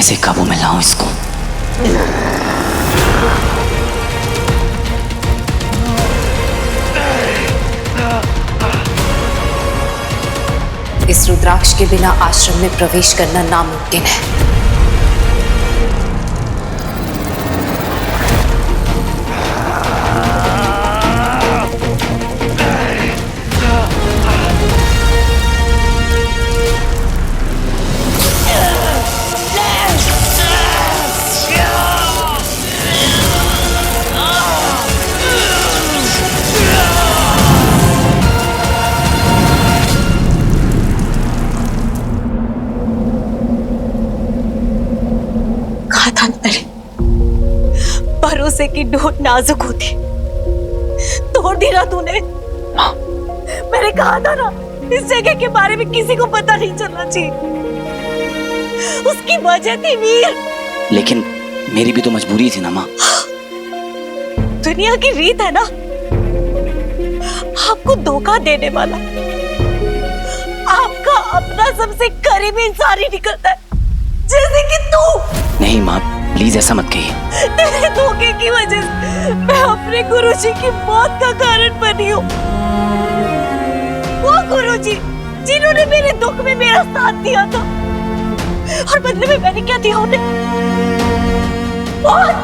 कैसे काबू में लाऊं इसको? इस रुद्राक्ष के बिना आश्रम में प्रवेश करना नामुमकिन है। भरोसे की डोर नाजुक होती, तोड़ दी ना तूने। मैंने कहा था ना, इस जगह के बारे में किसी को पता नहीं चलना चाहिए। उसकी वजह थी वीर। लेकिन मेरी भी तो मजबूरी थी ना माँ। दुनिया की रीत है ना, आपको धोखा देने वाला आपका अपना सबसे करीबी इंसान ही निकलता है, जैसे कि तू। नहीं माँ, प्लीज ऐसा मत कहिए। तेरे धोखे की वजह से मैं अपने गुरुजी की मौत का कारण बनी हूँ। वो गुरुजी जिन्होंने मेरे दुख में मेरा साथ दिया था, और बदले में मैंने क्या दिया उन्हें? मौत।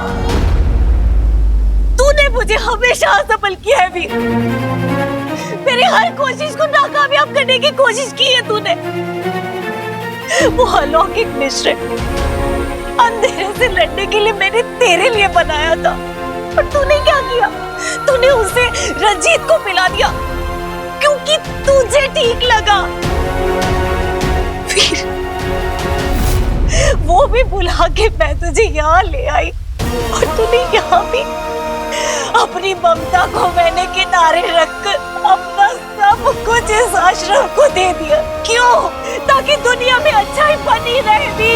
तूने मुझे हमेशा असफल किया है वीर। मेरी हर कोशिश को नाकामयाब करने की कोशिश की है तूने। वो अलौकिक मिश्रण अंधेरे से लड़ने के लिए मैंने तेरे लिए बनाया था, और तूने क्या किया? तूने उसे रंजीत को पिला दिया क्योंकि तुझे ठीक लगा। फिर वो भी बुला के मैं तुझे यहाँ ले आई, और तूने यहाँ भी अपनी ममता को मैंने किनारे रखकर अपना सब कुछ इस आश्रम को दे दिया। क्यों? ताकि दुनिया में अच्छाई बनी रहे भी।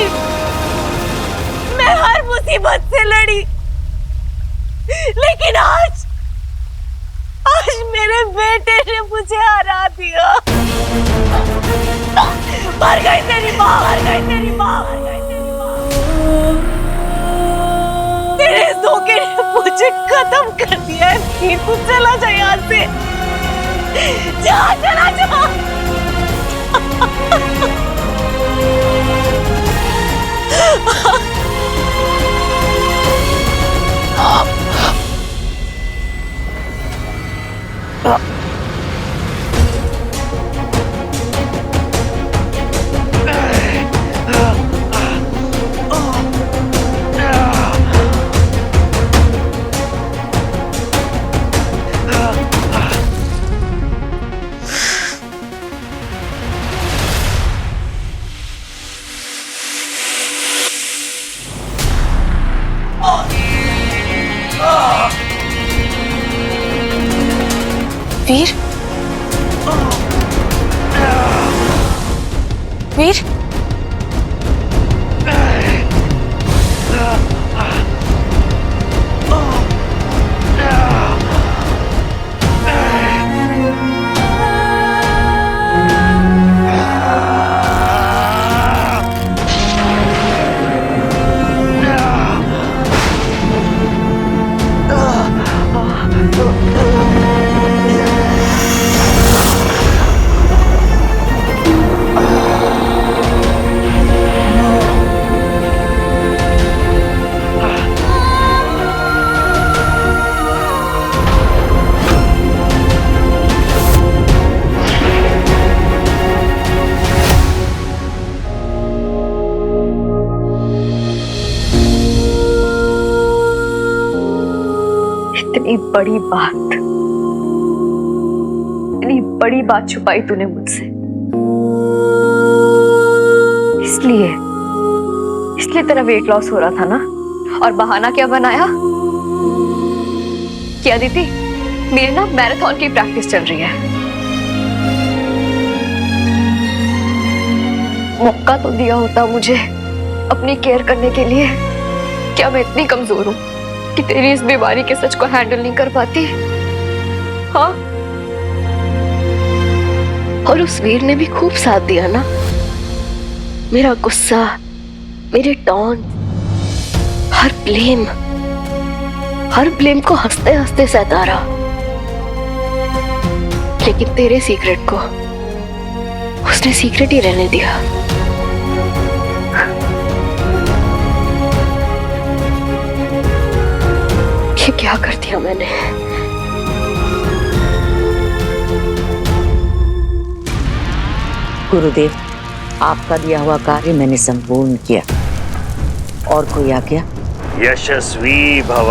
मैं हर मुसीबत से लड़ी, लेकिन आज मेरे बेटे ने मुझे हरा दिया। मर गई तेरी माँ, मर गई तेरी माँ, मर गई तेरी माँ। तेरे धोखे ने मुझे खत्म कर दिया है। फिर तू चला जा यहाँ से, जा, चला जा। वीर, वीर, इतनी बड़ी बात छुपाई तूने मुझसे। इसलिए तेरा वेट लॉस हो रहा था ना? और बहाना क्या बनाया कि अदिति, मेरी ना मैराथन की प्रैक्टिस चल रही है। मौका तो दिया होता मुझे अपनी केयर करने के लिए। क्या मैं इतनी कमजोर हूँ कि तेरी इस बीमारी के सच को हैंडल नहीं कर पाती? हाँ? और उस वीर ने भी खूब साथ दिया ना। मेरा गुस्सा, मेरे टॉन्ट, हर ब्लेम को हंसते हंसते सहता रहा, लेकिन तेरे सीक्रेट को उसने सीक्रेट ही रहने दिया। ये क्या कर दिया मैंने? गुरुदेव, आपका दिया हुआ कार्य मैंने संपूर्ण किया। और कोई आ गया? यशस्वी भव।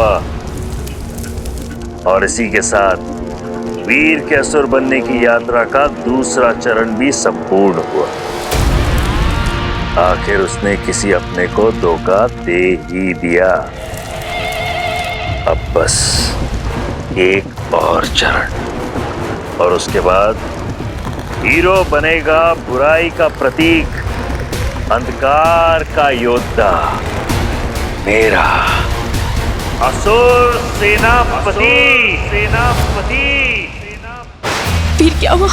और इसी के साथ वीर के असुर बनने की यात्रा का दूसरा चरण भी संपूर्ण हुआ। आखिर उसने किसी अपने को धोखा दे ही दिया। अब बस एक और चरण, और उसके बाद हीरो बनेगा बुराई का प्रतीक, अंधकार का योद्धा, मेरा असुर सेनापति। फिर क्या हुआ?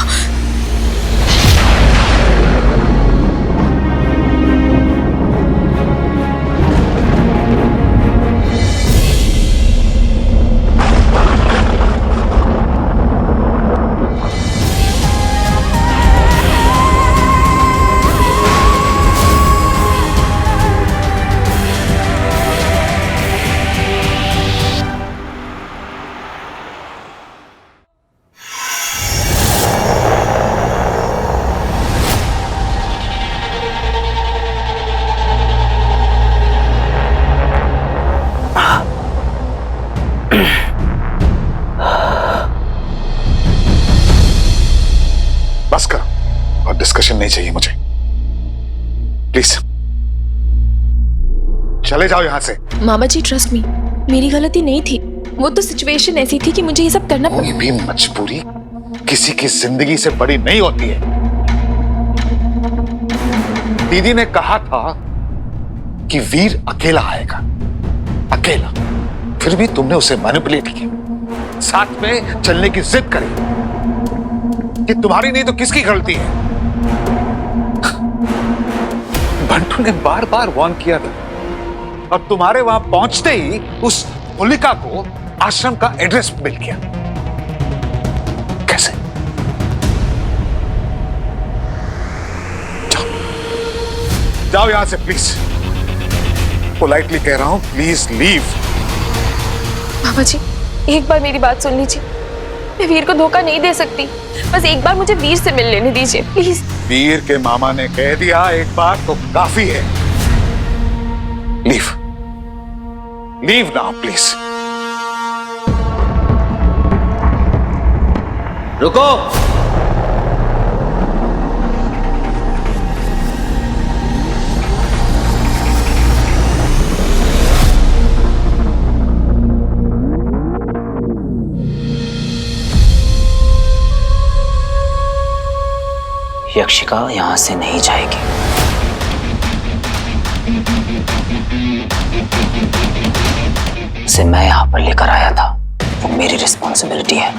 बस करो, और डिस्कशन नहीं चाहिए मुझे, प्लीज चले जाओ यहां से। मामा जी ट्रस्ट मी, मेरी गलती नहीं थी। वो तो सिचुएशन ऐसी थी कि मुझे ये सब करना कोई भी मजबूरी किसी की जिंदगी से बड़ी नहीं होती है। दीदी ने कहा था कि वीर अकेला आएगा, अकेला। फिर भी तुमने उसे मैनिपुलेट किया, साथ में चलने की जिद करी कि तुम्हारी नहीं तो किसकी गलती है। बंटू ने बार बार वार्न किया था, और तुम्हारे वहां पहुंचते ही उस होलिका को आश्रम का एड्रेस मिल गया। कैसे? जाओ, जाओ यहां से प्लीज। पोलाइटली कह रहा हूं, प्लीज लीव। मामा जी, एक बार मेरी बात सुन लीजिए। मैं वीर को धोखा नहीं दे सकती। बस एक बार मुझे वीर से मिल लेने दीजिए प्लीज। वीर के मामा ने कह दिया एक बार तो काफी है। Leave, leave now please. रुको। यक्षिका यहां से नहीं जाएगी। उसे मैं यहां पर लेकर आया था, वो मेरी रिस्पॉन्सिबिलिटी है।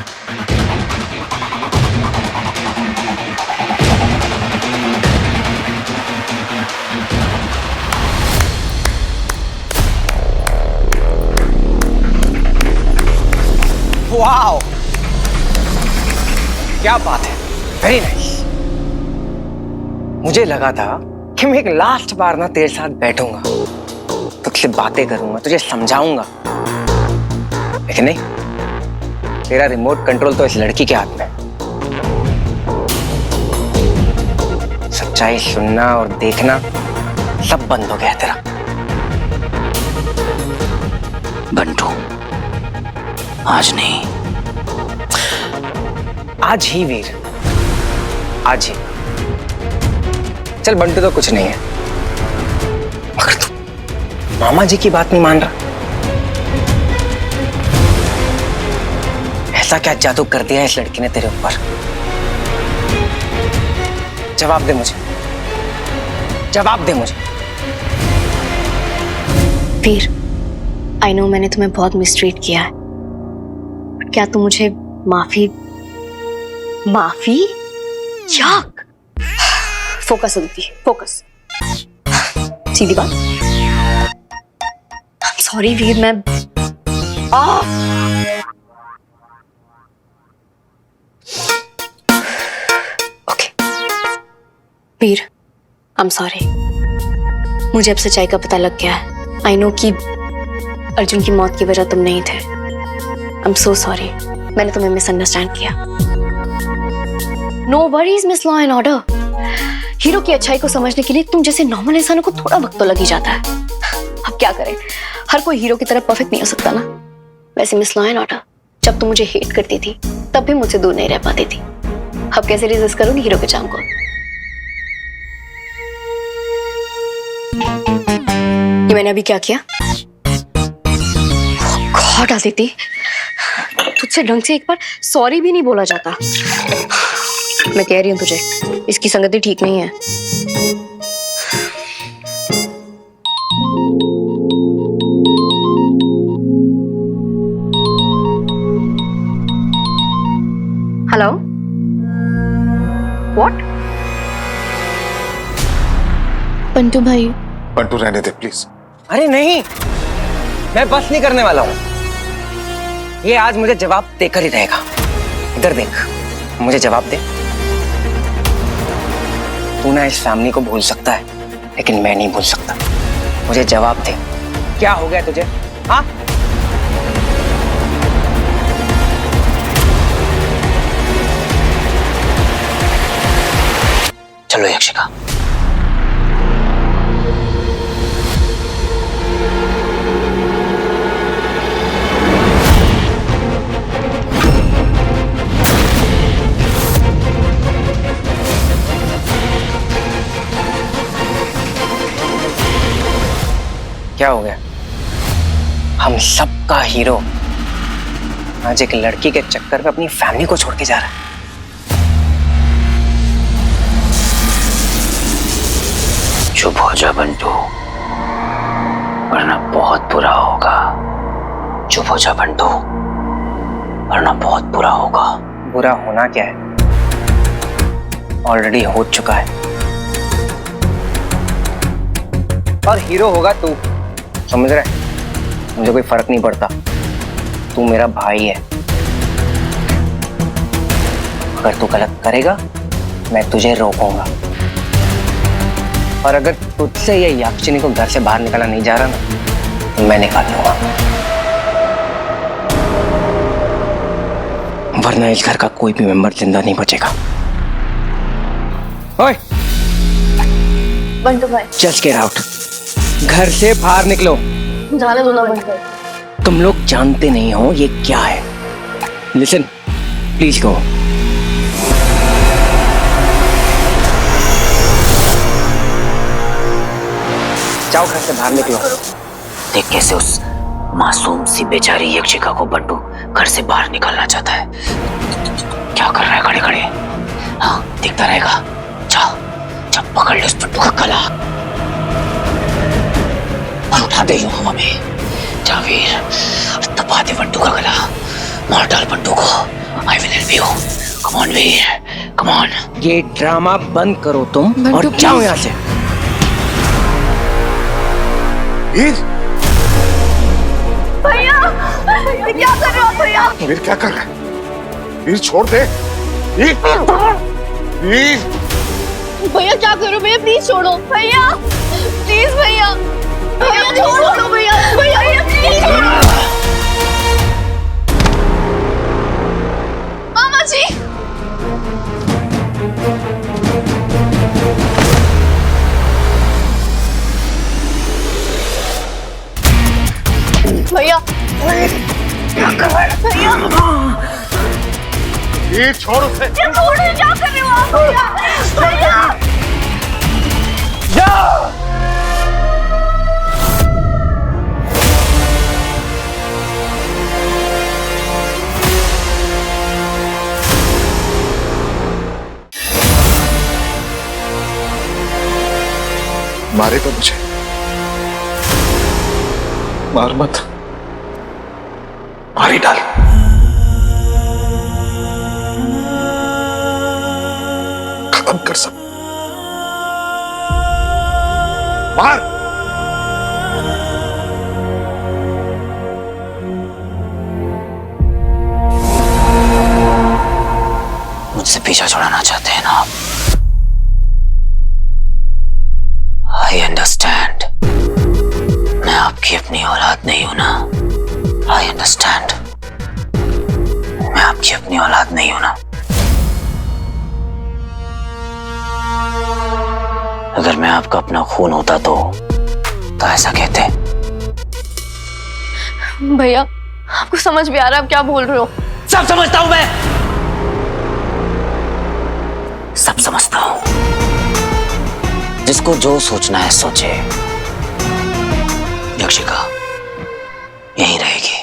वाओ, क्या बात है, वेरी नाइस। मुझे लगा था कि मैं एक लास्ट बार ना तेरे साथ बैठूंगा, तुझसे बातें करूंगा, तुझे समझाऊंगा, लेकिन नहीं, तेरा रिमोट कंट्रोल तो इस लड़की के हाथ में है। सच्चाई सुनना और देखना सब बंद हो गया तेरा। बंटू, आज नहीं। आज ही वीर, आज ही। चल बंटू तो कुछ नहीं है, मगर तू मामा जी की बात नहीं मान रहा। ऐसा क्या जादू कर दिया इस लड़की ने तेरे ऊपर? जवाब दे मुझे, जवाब दे मुझे। वीर, आई नो मैंने तुम्हें बहुत मिसट्रीट किया है। क्या तुम मुझे माफी? याक! फोकस होती है, फोकस। सीधी बात। सॉरी वीर, मैं okay Veer, I am sorry. मुझे अब सच्चाई का पता लग गया है। आई नो कि अर्जुन की मौत की वजह तुम नहीं थे। आई एम सो सॉरी, मैंने तुम्हें मिसअंडरस्टैंड किया। No worries miss law and order. Hero की अच्छाई को समझने के लिए तुम जैसे नॉर्मल इंसानों को थोड़ा वक्त तो लग ही जाता है। अब क्या करें, हर कोई हीरो की तरह परफेक्ट नहीं हो सकता ना। वैसे मिस लॉ एंड ऑर्डर, जब तुम मुझे हेट करती थी तब भी मुझसे दूर नहीं रह पाती थी। अब कैसे रेजिस्ट करूंगी हीरो के चाम को? ये मैंने अभी क्या किया? गॉड आदिति, तुझसे ढंग से एक बार सॉरी भी नहीं बोला जाता। मैं कह रही हूं तुझे, इसकी संगति ठीक नहीं है। Hello, what? पंटू भाई, बंटू रहने दे प्लीज। अरे नहीं, मैं बस नहीं करने वाला हूं। ये आज मुझे जवाब देकर ही रहेगा। इधर देख, मुझे जवाब दे। तू ना इस फैमिली को भूल सकता है, लेकिन मैं नहीं भूल सकता। मुझे जवाब दे, क्या हो गया तुझे? हाँ, चलो यक्षिका। क्या हो गया? हम सबका हीरो आज एक लड़की के चक्कर में अपनी फैमिली को छोड़ के जा रहा है। चुप हो जा बंटू, वरना बहुत बुरा होगा। चुप हो जा बंटू, वरना बहुत बुरा होगा। बुरा होना क्या है? ऑलरेडी हो चुका है। और हीरो होगा तू, समझ रहे? मुझे कोई फर्क नहीं पड़ता, तू मेरा भाई है। अगर तू गलत करेगा मैं तुझे रोकूंगा, और अगर तुझसे ये याक्षिनी को घर से बाहर निकाला नहीं जा रहा ना, तो मैं निकाल लूंगा, वरना इस घर का कोई भी मेंबर जिंदा नहीं बचेगा। ओए, बंटू भाई, जस्ट गेट आउट। घर से बाहर निकलो। जाने दो ना बंटू। तुम लोग जानते नहीं हो ये क्या है। Listen, please go. जाओ, घर से बाहर निकलो। देख कैसे उस मासूम सी बेचारी यक्षिका को बंटू घर से बाहर निकालना चाहता है। क्या कर रहा है खड़े खड़े? हाँ, दिखता रहेगा। चल जब पकड़ ले उस बंटू का गला और उठा दे यूं हवा में। जा वीर, दबा दे बंटू का गला, मार डाल बंटू को। I will help you. Come on Veer, come on. ये ड्रामा बंद करो तुम और जाओ यहाँ से। वीर, भैया, क्या कर रहे हो भैया? वीर क्या कर रहा है? वीर छोड़ दे। वीर, वीर, भैया क्या करो? भैया प्लीज छोड़ो। भैया प्लीज, भैया भैया छोड़ो भैया। भैया प्लीज छोड़ो। मामा जी, भैया क्या कर रहा है? भैया वीर छोड़ उसे। छोड़ो, क्या कर रहे हो आप? भैया भैया मारेगा मुझे? मार मत, मार ही डाल। खत्म कर सब। मार। मुझसे पीछा छुड़ाना चाहते हैं ना आप? I understand. मैं आपकी अपनी औलाद नहीं हूं ना। I understand. मैं आपकी अपनी औलाद नहीं हूं ना। अगर मैं आपका अपना खून होता तो ऐसा कहते। भैया आपको समझ भी आ रहा है आप क्या बोल रहे हो? सब समझता हूं मैं, सब समझता हूं। जिसको जो सोचना है सोचे। यक्षिका यहीं रहेगी।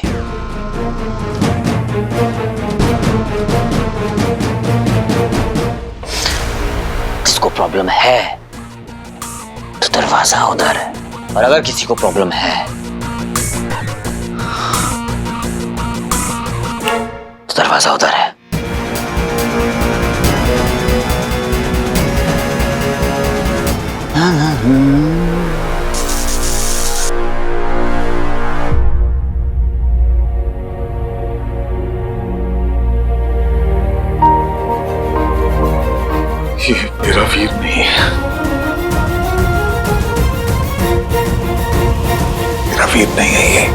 जिसको प्रॉब्लम है तो दरवाजा उधर है, और अगर किसी को प्रॉब्लम है तो दरवाजा उधर है। ये मेरा वीर नहीं है, मेरा वीर नहीं है ये।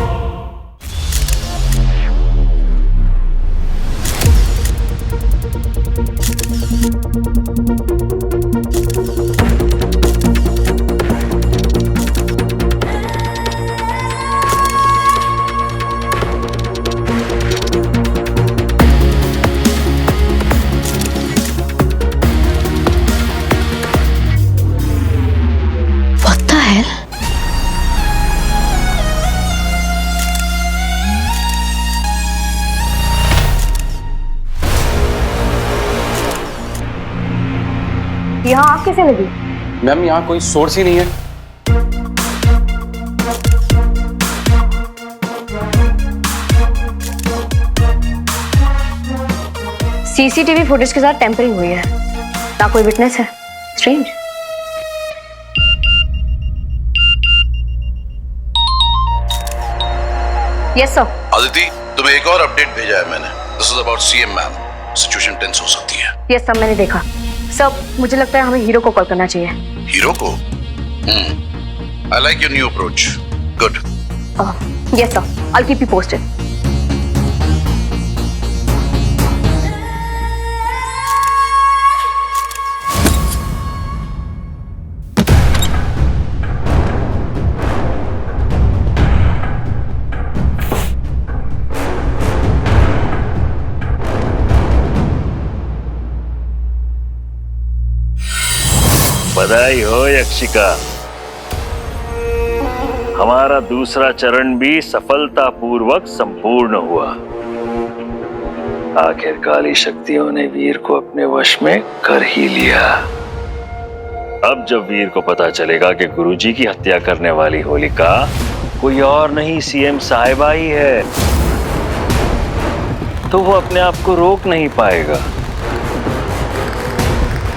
What the hell? यहाँ आग कैसे लगी? मैम यहाँ कोई सोर्स ही नहीं है। सीसीटीवी फुटेज के साथ टेम्परिंग हुई है, ना कोई विटनेस है। स्ट्रेंज। Yes sir. आदिति, तुम्हें एक और अपडेट भेजा है मैंने। This is about CM ma'am. Situation tense हो सकती है। यस सर, मैंने देखा। सर मुझे लगता है हमें हीरो को कॉल करना चाहिए। हीरो को? I like your new approach. Good. Yes sir, I keep you posted. बधाई हो यक्षिका, हमारा दूसरा चरण भी सफलतापूर्वक संपूर्ण हुआ। आखिर काली शक्तियों ने वीर को अपने वश में कर ही लिया। अब जब वीर को पता चलेगा कि गुरुजी की हत्या करने वाली होलिका कोई और नहीं सीएम साहिबा ही है, तो वो अपने आप को रोक नहीं पाएगा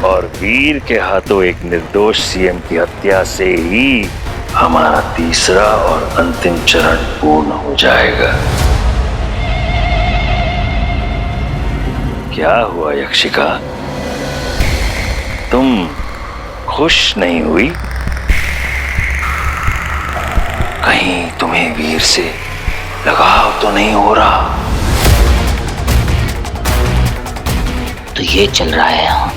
और वीर के हाथों एक निर्दोष सीएम की हत्या से ही हमारा तीसरा और अंतिम चरण पूर्ण हो जाएगा। क्या हुआ यक्षिका, तुम खुश नहीं हुई? कहीं तुम्हें वीर से लगाव तो नहीं हो रहा? तो ये चल रहा है यहाँ।